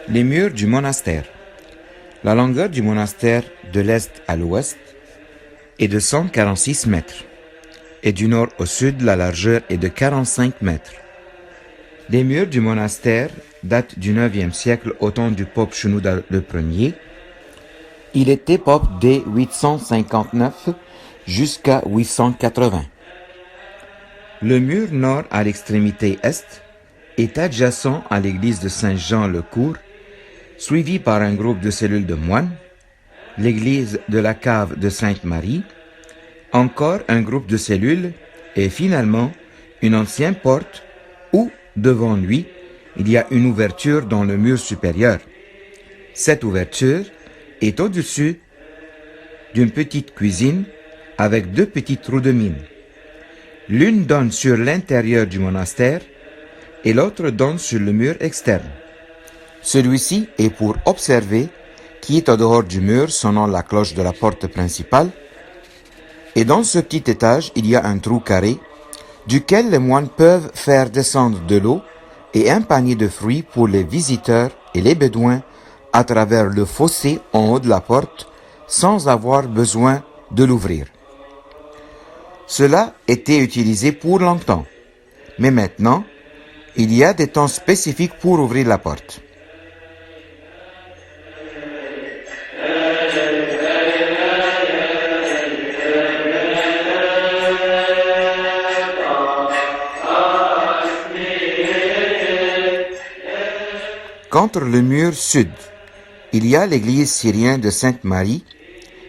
Les murs du monastère. La longueur du monastère de l'est à l'ouest est de 146 mètres et du nord au sud la largeur est de 45 mètres. Les murs du monastère datent du 9e siècle au temps du pape Shenouda Ier. Il était pape dès 859 jusqu'à 880. Le mur nord à l'extrémité est est adjacent à l'église de Saint-Jean-le-Court, suivi par un groupe de cellules de moines, l'église de la cave de Sainte-Marie, encore un groupe de cellules et finalement une ancienne porte où, devant lui, il y a une ouverture dans le mur supérieur. Cette ouverture est au-dessus d'une petite cuisine avec deux petits trous de mine. L'une donne sur l'intérieur du monastère et l'autre donne sur le mur externe. Celui-ci est pour observer qui est au dehors du mur sonnant la cloche de la porte principale. Et dans ce petit étage, il y a un trou carré duquel les moines peuvent faire descendre de l'eau et un panier de fruits pour les visiteurs et les bédouins à travers le fossé en haut de la porte sans avoir besoin de l'ouvrir. Cela était utilisé pour longtemps, mais maintenant, il y a des temps spécifiques pour ouvrir la porte. Contre le mur sud, il y a l'église syrienne de Sainte-Marie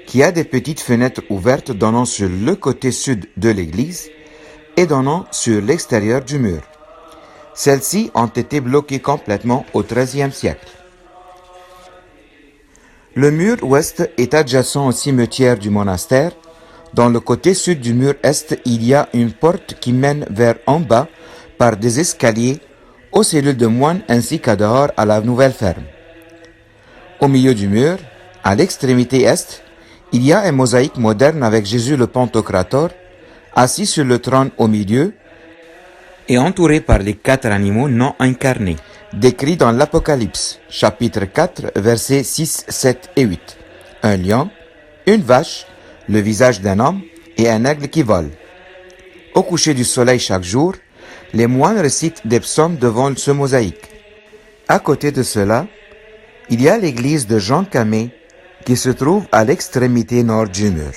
qui a des petites fenêtres ouvertes donnant sur le côté sud de l'église et donnant sur l'extérieur du mur. Celles-ci ont été bloquées complètement au XIIIe siècle. Le mur ouest est adjacent au cimetière du monastère. Dans le côté sud du mur est, il y a une porte qui mène vers en bas par des escaliers aux cellules de moines ainsi qu'à dehors à la nouvelle ferme. Au milieu du mur, à l'extrémité est, il y a un mosaïque moderne avec Jésus le Pantocrator, assis sur le trône au milieu et entouré par les 4 animaux non incarnés, décrits dans l'Apocalypse, chapitre 4, versets 6, 7 et 8. Un lion, une vache, le visage d'un homme et un aigle qui vole. Au coucher du soleil chaque jour, les moines récitent des psaumes devant ce mosaïque. À côté de cela, il y a l'église de Jean Camé qui se trouve à l'extrémité nord du mur.